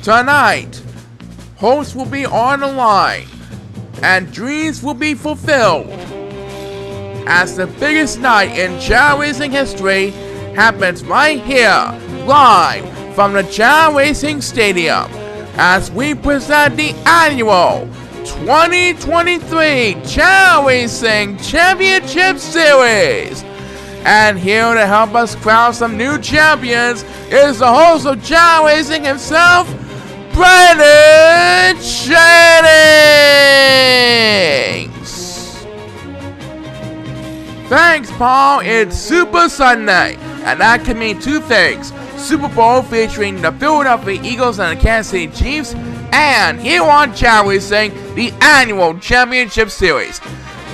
Tonight, hopes will be on the line, and dreams will be fulfilled, as the biggest night in Chao Racing history happens right here, live from the Chao Racing Stadium, as we present the annual 2023 Chao Racing Championship Series. And here to help us crown some new champions is the host of Chao Racing himself, Brandon Jennings. Thanks, Paul. It's Super Sunday, and that can mean two things: Super Bowl featuring the Philadelphia Eagles and the Kansas City Chiefs, and here on Chao Racing, the annual championship series.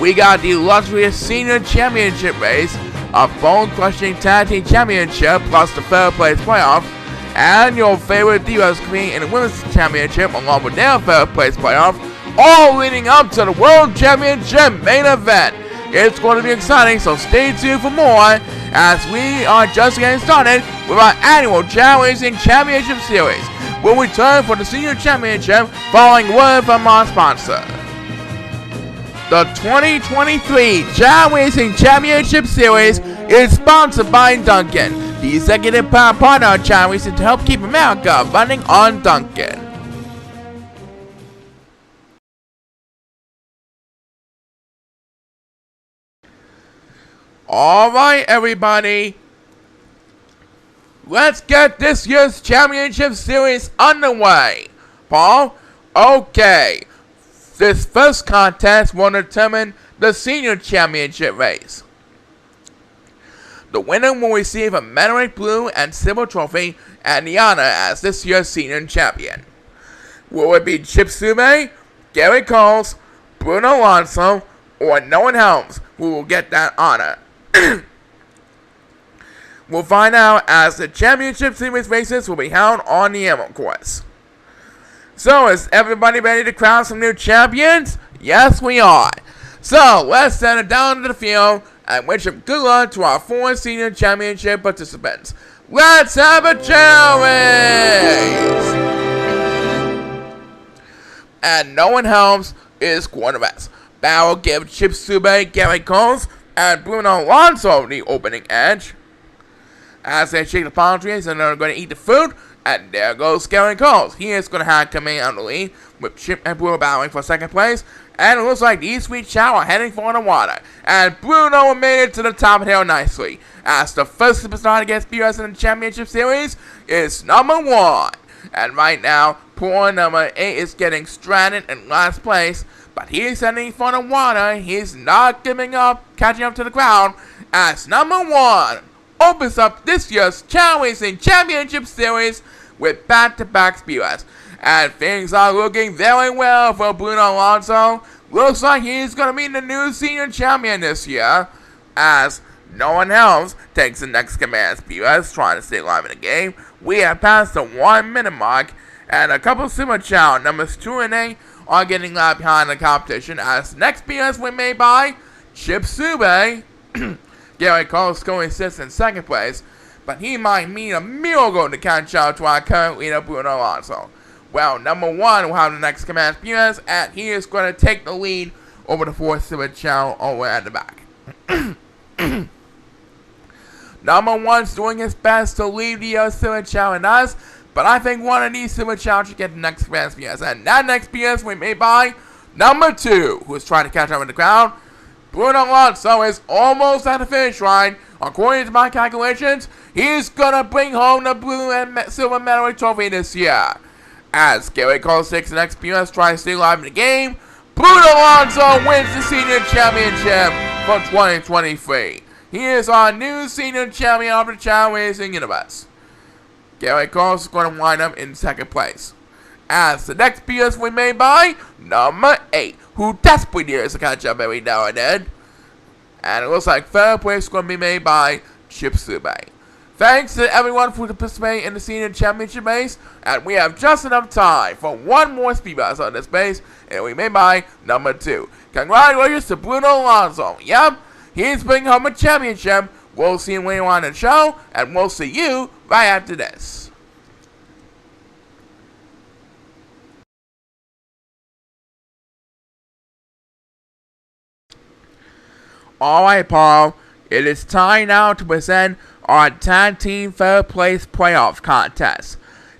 We got the illustrious senior championship race, a bone-crushing tag team championship, plus the third place playoff, and your favorite Divas Queen in the women's championship, along with their third place playoff, all leading up to the World Championship main event. It's going to be exciting, so stay tuned for more, as we are just getting started with our annual Chao Racing Championship Series. We'll return for the senior championship following word from our sponsor. The 2023 Chao Racing Championship Series is sponsored by Dunkin', the executive partner of Chao Racing, to help keep America running on Dunkin'. Alright, everybody, let's get this year's Championship Series underway. Paul? Okay. This first contest will determine the senior championship race. The winner will receive a metallic blue and silver trophy and the honor as this year's senior champion. Will it be Chip Sube, Gary Coles, Bruno Alonso, or Nolan Helms who will get that honor? We'll find out as the championship series races will be held on the Emerald course. So, is everybody ready to crown some new champions? Yes, we are. So, let's send it down to the field and wish good luck to our 4 senior championship participants. Let's have a Chao race! And Nolan Helms is quarterbacks. That will give Chip Sube, Gary Coles, and Bruno Alonso the opening edge. As they shake the palm trees and they're going to eat the food, and there goes Gary Coles. He is going to have coming out of the lead, with Chip and Bruno battling for second place. And it looks like these sweet Chao are heading for the water. And Bruno made it to the top of the hill nicely, as the first superstar to get BS in the championship series is number 1. And right now, poor number 8 is getting stranded in last place, but he's heading for the water. He's not giving up, catching up to the crowd, as number 1 opens up this year's Chao Racing Championship Series with back-to-back speeders. And things are looking very well for Bruno Alonso. Looks like he's going to be the new senior champion this year, as Nolan Helms takes the next command speeders, trying to stay alive in the game. We have passed the 1 minute mark, and a couple Super Chao numbers 2 and 8 are getting left behind the competition, as the next speeders were made by Chip Sube. Gary Coles scoring 6th in second place, but he might mean a miracle to catch up to our current leader, Bruno Alonso. Well, number 1 will have the next command speeders, and he is going to take the lead over the 4th Super Chao over at the back. Number 1's doing his best to lead the Super Chao and us, but I think one of these Super Chao should get the next command speeders, and that next speeders will be made by number 2, who is trying to catch up with the crowd. Bruno Alonso is almost at the finish line. According to my calculations, he's gonna bring home the blue and silver medal trophy this year. As Gary Coles takes the next BS, trying to stay alive in the game, Bruno Alonso wins the senior championship for 2023. He is our new senior champion of the Chao Racing Universe. Gary Coles is going to wind up in second place, as the next BS will be made by number 8, who desperately needs to catch up every now and then. And it looks like third place is going to be made by Chip Sube. Thanks to everyone for participating in the senior championship race, and we have just enough time for one more speed bus on this base, and we made by number 2. Congratulations to Bruno Alonso. Yep, he's bringing home a championship. We'll see him later on in the show, and we'll see you right after this. Alright, Paul, it is time now to present our tag team third place playoff contest.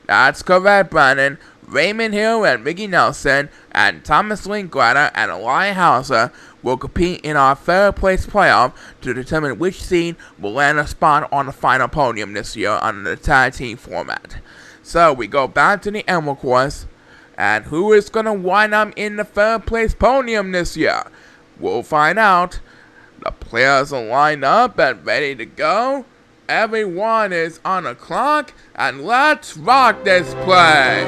That's correct, Brandon. Raymond Hill and Ricky Nelson and Thomas Linklater and Eli Hauser will compete in our third place playoff to determine which seed will land a spot on the final podium this year under the tag team format. So we go back to the Emerald course, and who is going to wind up in the third place podium this year? We'll find out. The players are lined up and ready to go. Everyone is on the clock, and let's rock this place!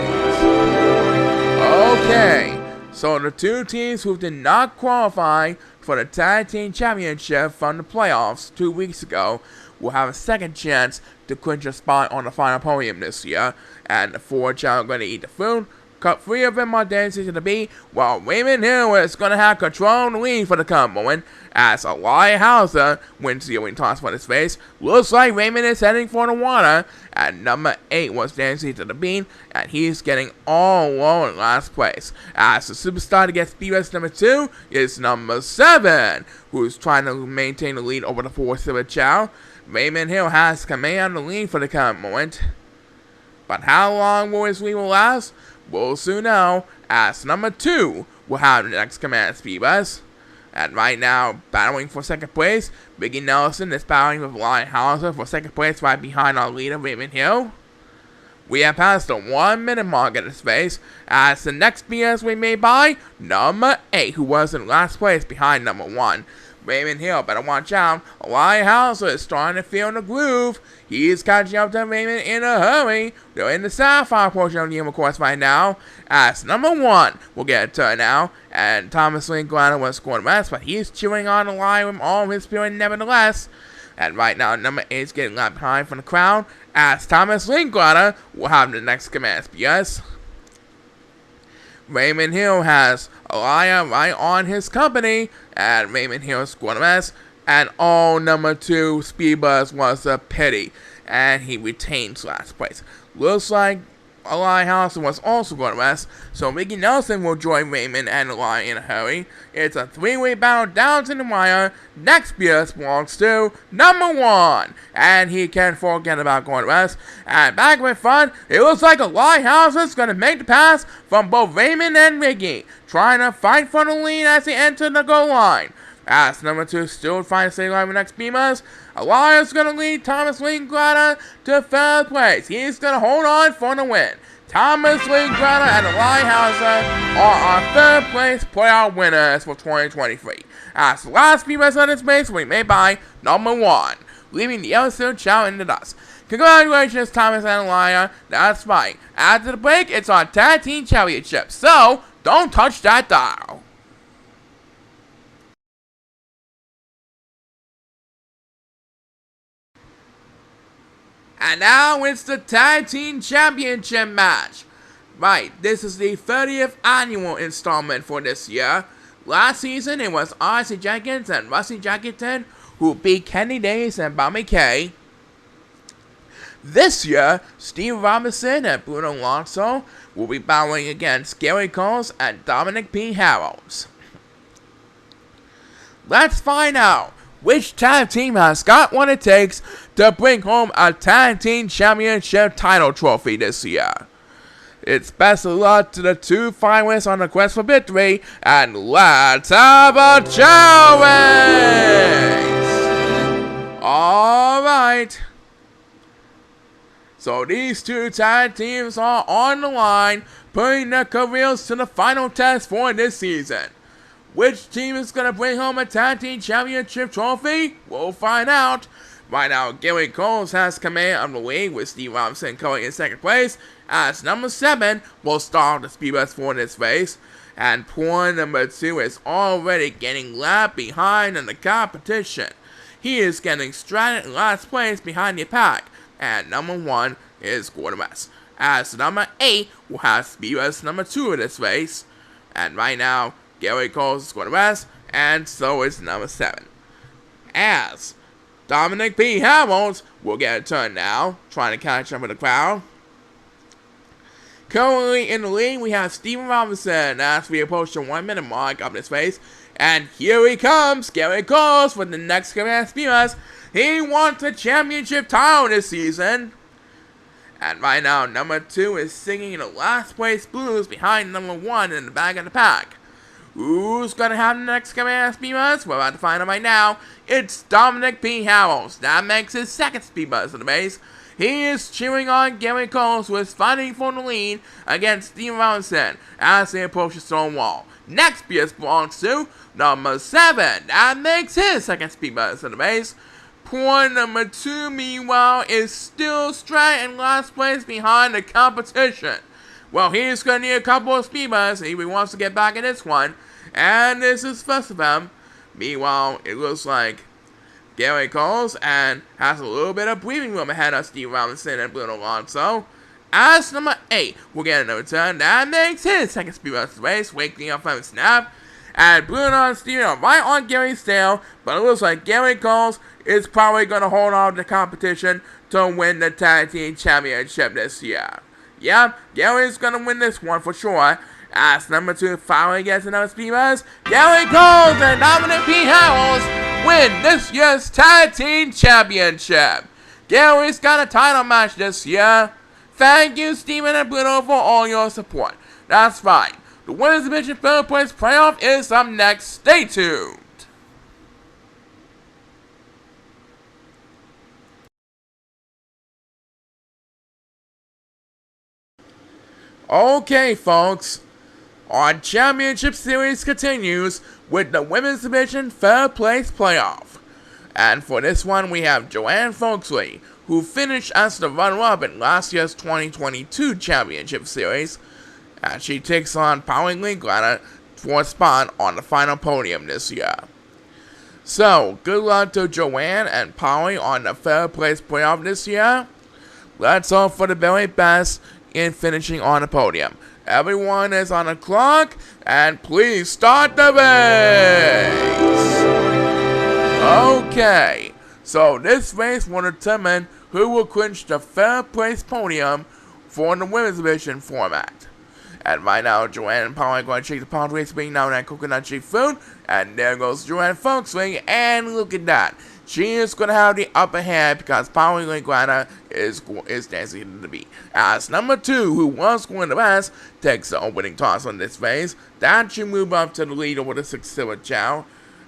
Okay, so the two teams who did not qualify for the Tag Team Championship from the playoffs 2 weeks ago will have a second chance to clinch a spot on the final podium this year, and the four are going to eat the food. Cut 3 of them are dancing to the beat, while Raymond Hill is going to have control and lead for the current moment, as Eli Hauser wins the opening toss for his face. Looks like Raymond is heading for the water, and number 8 was dancing to the beat, and he's getting all alone in last place. As the superstar to get speed race number 2 is number 7, who's trying to maintain the lead over the 4 Silver Chow. Raymond Hill has command of the lead for the current moment, but how long will his lead last? We'll soon know, as number 2 will have the next command speed bus. And right now, battling for second place, Ricky Nelson is battling with Eli Hauser for second place right behind our leader, Raymond Hill. We have passed the 1 minute mark in this race, as the next BS we made by number 8, who was in last place behind number 1. Raymond Hill better watch out. Eli Hauser is starting to feel the groove. He's catching up to Raymond in a hurry. They're in the sapphire portion of the Emerald course right now, as number 1 will get a turn now, and Thomas Linklater was scoring rest, but he's chewing on Eli with all of his spirit nevertheless. And right now, number 8 is getting left behind from the crowd, as Thomas Linklater will have the next command SPS. Raymond Hill has Elia right on his company, and Raymond Hill scored a mess, and number 2 Speedbuzz was a pity, and he retains last place. Looks like Eli Hauser was also going to rest, so Ricky Nelson will join Raymond and Eli in a hurry. It's a 3-way battle down to the wire. Next BS belongs to number 1, and he can't forget about going to rest. And back with fun, it looks like Eli Hauser's going to make the pass from both Raymond and Ricky, trying to fight for the lead as they enter the goal line. As number 2 still trying to stay alive with next Beamers, Elias is going to lead Thomas Linklater to third place. He's going to hold on for the win. Thomas Linklater and Eli Hauser are our third place playoff winners for 2023. As the last Beamers on this race will be made by number 1, leaving the other Silver Chow in the dust. Congratulations, Thomas and Eli. That's right. After the break, it's our Tag Team Championship, so don't touch that dial. And now it's the Tag Team Championship match. Right, this is the 30th annual installment for this year. Last season, it was R.C. Jenkins and Rusty Jackington who beat Kenny Days and Bobby Kay. This year, Steve Robinson and Bruno Alonso will be battling against Gary Coles and Dominic P. Harrells. Let's find out which tag team has got what it takes to bring home a Tag Team Championship title trophy this year. It's best of luck to the 2 finalists on the quest for victory, and let's have a chaorace! Alright. So these 2 tag teams are on the line, putting their careers to the final test for this season. Which team is going to bring home a Tag Team Championship trophy? We'll find out. Right now, Gary Coles has command of the league with Steve Robinson coming in second place, as number 7 will start the speed bus for this race. And poor number 2 is already getting left behind in the competition. He is getting stranded in last place behind the pack, and number 1 is Gordon West, as number 8 will have speed bus number 2 in this race. And right now, Gary Coles is going to rest, and so is number 7. As Dominic P. Harrells will get a turn now, trying to catch up with the crowd. Currently in the lead, we have Steven Robinson as we approach the 1 minute mark of this race. And here he comes, Gary Coles for the next command speeders. He wants the championship title this season. And right now, number 2 is singing the last place blues behind number 1 in the back of the pack. Who's gonna have the next command speed bus? We're about to find out right now. It's Dominic P. Harrells. That makes his second speed bus in the race. He is cheering on Gary Coles, who is fighting for the lead against Steven Robinson as they approach the stone wall. Next speed bus belongs to number 7. That makes his second speed bus in the race. Poor number 2, meanwhile, is still straight in last place behind the competition. Well, he's going to need a couple of speed busts if he wants to get back in this one. And this is first of them. Meanwhile, it looks like Gary Coles and has a little bit of breathing room ahead of Steve Robinson and Bruno Alonso. As number 8 will get another turn. That makes his second speed bus race, waking up from a snap. And Bruno and Steven are right on Gary's tail, but it looks like Gary Coles is probably going to hold on to the competition to win the Tag Team Championship this year. Yeah, Gary's going to win this one for sure. As number 2 finally gets another speed bus, Gary Coles and Dominic P. Harrells win this year's Tag Team Championship. Gary's got a title match this year. Thank you, Steven and Bruno, for all your support. That's fine. The Women's Division third place playoff is up next. Stay tuned. Okay, folks. Our championship series continues with the Women's Division third place playoff. And for this one, we have Joanne Folksley, who finished as the runner-up in last year's 2022 championship series. And she takes on Polly Linklater for a spot on the final podium this year. So, good luck to Joanne and Polly on the third place playoff this year. Let's hope for the very best in finishing on the podium. Everyone is on the clock, and please start the race! Okay, so this race will determine who will clinch the third place podium for the Women's Division format. And right now, Joanne and Polly are going to check the pod race being known as coconut cheap food. And there goes Joanne Folkswing. And look at that. She is going to have the upper hand because Polly Linklater is dancing to the beat. As number 2, who was going to best, takes the opening toss on this race. That should move up to the lead over the 6 Silver Chow.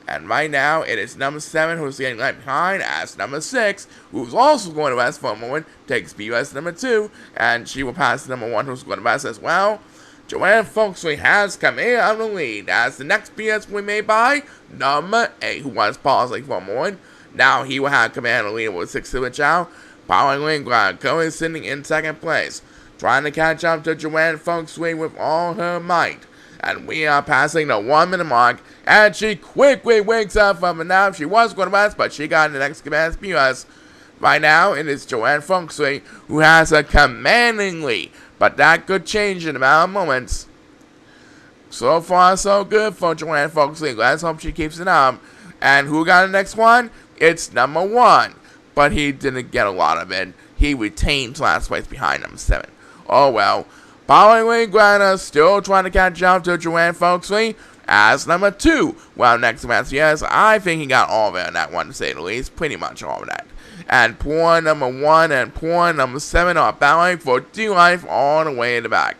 And right now, it is number 7 who's getting left behind, as number 6, who's also going to rest for a moment, takes BS number 2, and she will pass number 1 who's going to rest as well. Joanne Folksley has come in on the lead, as the next BS will be made by number 8, who was pausing for a moment. Now he will have command of the lead with 6 Silver Chow. Polly Linklater currently sitting in second place, trying to catch up to Joanne Folksley with all her might. And we are passing the 1 minute mark, and she quickly wakes up from a nap. She was going to rest, but she got the next command speed bus. Right now, it is Joanne Folksley who has a commanding lead, but that could change in a matter of moments. So far, so good for Joanne Folksley. Let's hope she keeps it up. And who got the next one? It's number 1, but he didn't get a lot of it. He retained last place behind number 7. Oh well. Polly Linklater still trying to catch up to Joanne Folksley as number 2. Well, next match, yes, I think he got all of it in that one, to say the least. Pretty much all of that. And poor number 1 and poor number 7 are battling for dear life all the way in the back.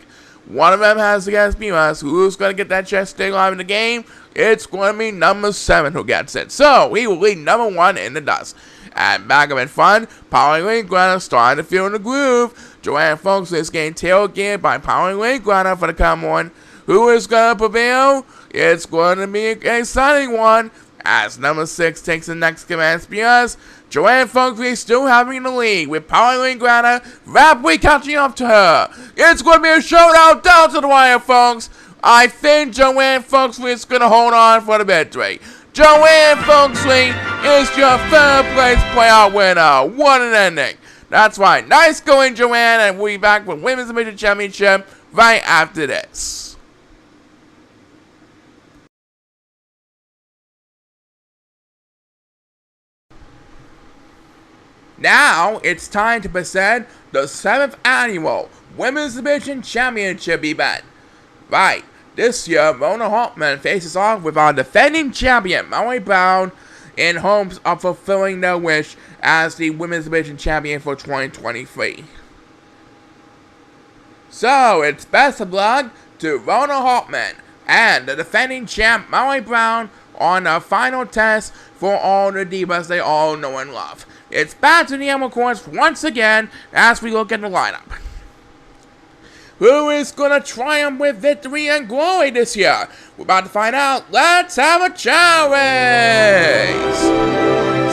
One of them has to get us. Who's going to get that chance to stay alive in the game? It's going to be number 7 who gets it. So, he will lead number 1 in the dust. And back up in front, Polly Linklater starting to feel the groove. Joanne Folksley is getting tailgated by Polly Linklater for the come on. Who is going to prevail? It's going to be an exciting one. As number 6 takes the next command spears, Joanne Folksley still having the lead with Polly Linklater rapidly catching up to her. It's going to be a showdown down to the wire, folks. I think Joanne Folksley is going to hold on for the victory. Joanne Folksley is your third place playoff winner. What an ending. That's right. Nice going, Joanne, and we'll be back with Women's Division Championship right after this. Now, it's time to present the 7th annual Women's Division Championship event. Right, this year, Mona Hartman faces off with our defending champion, Molly Brown, in hopes of fulfilling their wish as the Women's Division Champion for 2023. So, it's best of luck to Rona Hartman and the defending champ, Molly Brown, on the final test for all the divas they all know and love. It's back to the Emerald Course once again as we look at the lineup. Who is going to triumph with victory and glory this year? We're about to find out. Let's have a chaorace!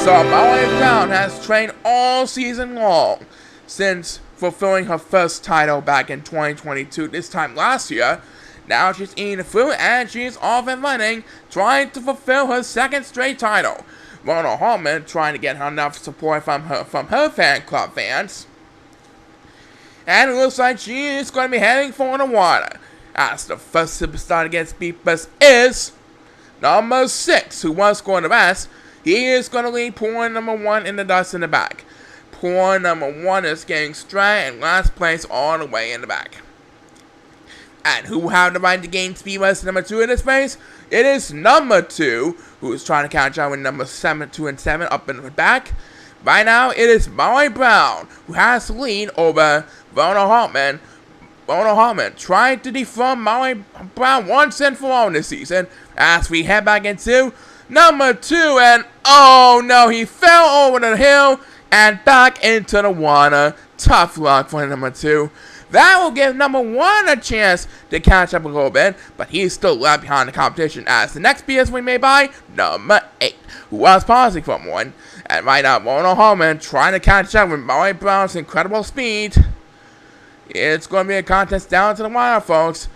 So Molly Brown has trained all season long since fulfilling her first title back in 2022, this time last year. Now she's eating the fruit and she's off and running, trying to fulfill her second straight title. Rona Hartman trying to get her enough support from her fan club fans. And it looks like she is going to be heading for the water. As the first superstar to get speed bust is number 6, who was going to rest. He is going to lead pool number 1 in the dust in the back. Pool number 1 is getting straight in last place all the way in the back. And who have the right to gain speed bust number 2 in this race? It is number 2, who is trying to catch up with number 7, 2 and 7 up in the back. Right now, it is Molly Brown who has the lead over Rona Hartman. Rona Hartman trying to dethrone Molly Brown once and for all this season. As we head back into number 2, and oh no, he fell over the hill and back into the water. Tough luck for number 2. That will give number 1 a chance to catch up a little bit, but he's still left behind the competition as the next BS we made by number 8, who was pausing for one. And right now, Rona Hartman trying to catch up with Molly Brown's incredible speed. It's going to be a contest down to the wire, folks.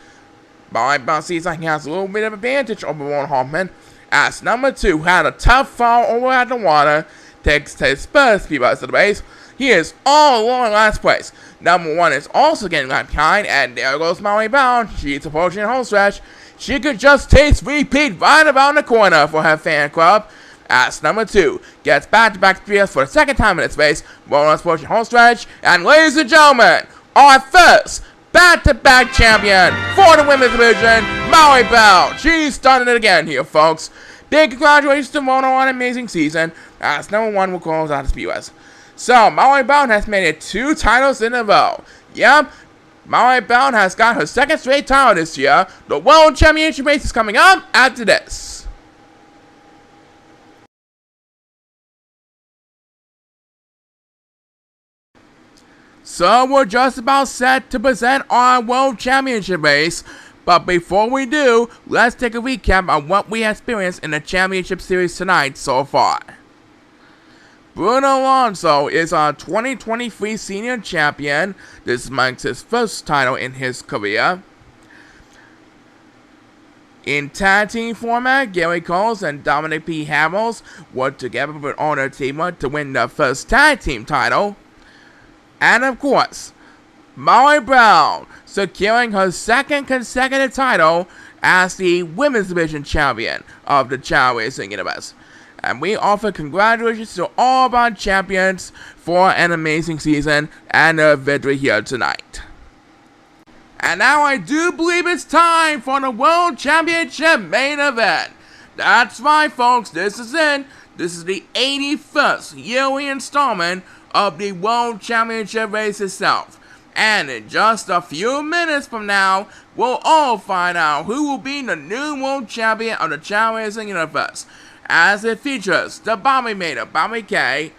Molly Brown sees like he has a little bit of advantage over Rona Hartman, as number 2 had a tough fall over at the water, takes his first speed bust to the base. He is all along last place. Number 1 is also getting left behind, and there goes Molly Brown. She's approaching the home stretch. She could just taste repeat right around the corner for her fan club. As number 2 gets back-to-back speeds for the second time in its race. Rona's approaching home stretch, and ladies and gentlemen, our first back-to-back champion for the women's division, Molly Brown. She's done it again here, folks. Big congratulations to Rona on an amazing season, as number 1 will close out the speedways. So, Molly Brown has made it 2 titles in a row. Yep, Molly Brown has got her second straight title this year. The World Championship race is coming up after this. So we're just about set to present our World Championship race, but before we do, let's take a recap on what we experienced in the Championship Series tonight so far. Bruno Alonso is our 2023 Senior Champion. This marks his first title in his career. In tag team format, Gary Coles and Dominic P. Hamels worked together with Honor Teamer to win their first tag team title. And of course, Molly Brown securing her second consecutive title as the Women's Division Champion of the Chao Racing Universe. And we offer congratulations to all of our champions for an amazing season and a victory here tonight. And now I do believe it's time for the World Championship main event. That's right, folks, this is it. This is the 81st yearly installment of the World Championship race itself. And in just a few minutes from now, we'll all find out who will be the new World Champion of the Chao Racing Universe, as it features the Bobby Mater, Bobby K,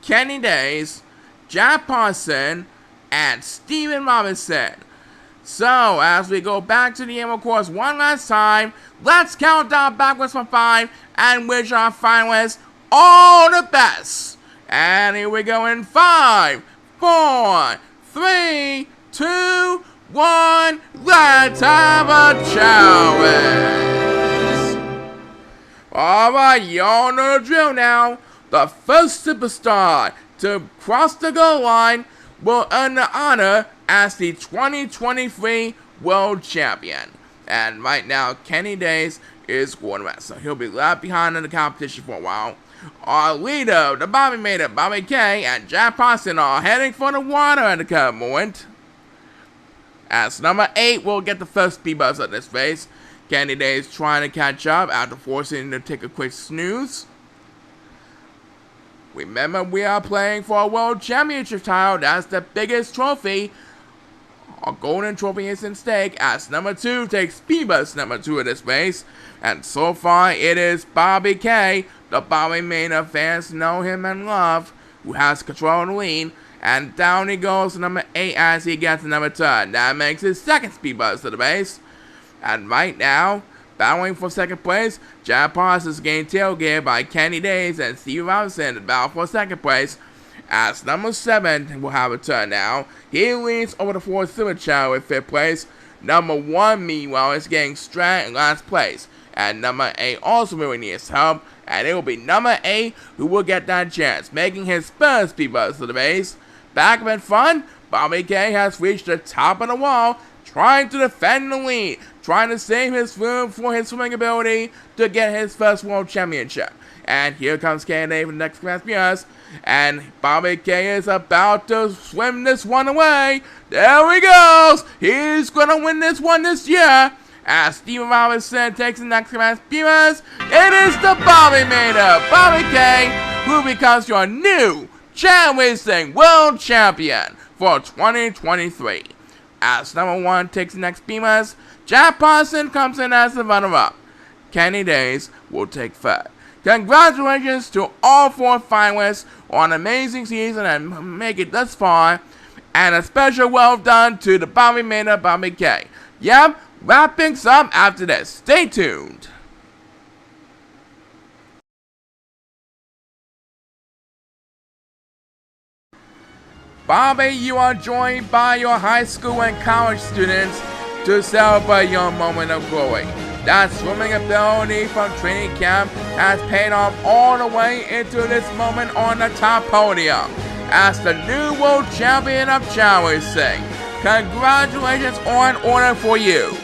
Kenny Days, Jack Parson, and Steven Robinson. So, as we go back to the Emerald Course one last time, let's count down backwards from 5 and wish our finalists all the best. And here we go in 5, 4, 3, 2, 1, let's have a chaorace! Alright, y'all know the drill now. The first superstar to cross the goal line will earn the honor as the 2023 World Champion. And right now, Kenny Days is going west, so he'll be left behind in the competition for a while. Our leader, the Bobby Mater, Bobby K, and Jack Parson are heading for the water at the current moment. As number 8 will get the first speed bumps of this race. Candy Days trying to catch up after forcing to take a quick snooze. Remember, we are playing for a World Championship title. That's the biggest trophy. A golden trophy is in stake as number 2 takes speed bumps number 2 of this race. And so far, it is Bobby K, the Bobby Mania fans know him and love, who has control of the lead. And down he goes to number 8 as he gets to number 10. That makes his second speed bumps of the race. And right now, battling for second place, Japan is getting tailgated by Candy Days and Steve Robinson to battle for second place. As number 7 will have a turn now. He leads over the 4 Super Chao in 5th place. Number 1, meanwhile, is getting straight in last place. And number 8 also really needs help. And it will be number 8 who will get that chance, making his first speed bumps of the race. Back up in front, Bobby K has reached the top of the wall, trying to defend the lead, trying to save his room for his swimming ability to get his first world championship. And here comes Candy for the next class behind, and Bobby K is about to swim this one away. There he goes! He's gonna win this one this year. As Steven Robinson takes the next class behind, it is the Bobby Mania, Bobby K, who becomes your new Chao Racing World Champion for 2023. As number 1 takes the next beamers, Jack Parson comes in as the runner-up. Candy Days will take 3rd. Congratulations to all 4 finalists on an amazing season and make it thus far. And a special well done to the Bobby Mania, Bobby K. Yep, wrap things up after this. Stay tuned. Bobby, you are joined by your high school and college students to celebrate your moment of glory. That swimming ability from training camp has paid off all the way into this moment on the top podium as the new world champion of Chao Racing. Congratulations are in order for you.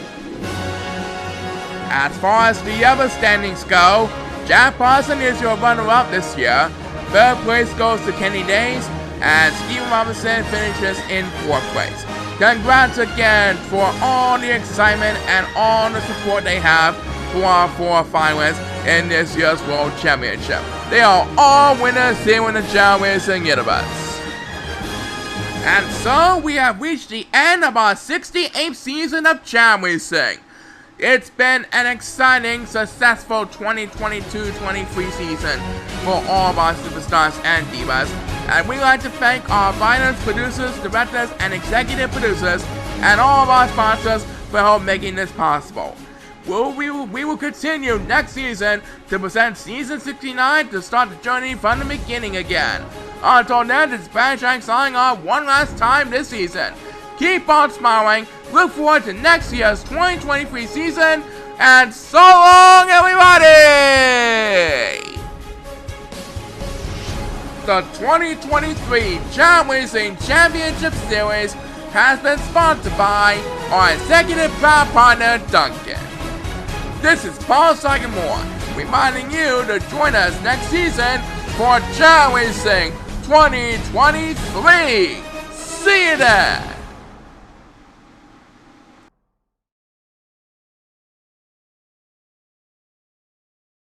As far as the other standings go, Jack Parson is your runner-up this year. 3rd place goes to Kenny Days, and Steven Robinson finishes in 4th place. Congrats again for all the excitement and all the support they have for our 4 finalists in this year's World Championship. They are all winners here in the Chao Racing Universe. And so we have reached the end of our 68th season of Chao Racing. It's been an exciting, successful 2022-23 season for all of our superstars and divas. And we'd like to thank our writers, producers, directors, and executive producers, and all of our sponsors for help making this possible. We will continue next season to present Season 69 to start the journey from the beginning again. Until then, this is Brad Shank signing off one last time this season. Keep on smiling, look forward to next year's 2023 season, and so long, everybody! The 2023 Chao Racing Championship Series has been sponsored by our executive proud partner, Duncan. This is Paul Sagamore, reminding you to join us next season for Chao Racing 2023. See you there!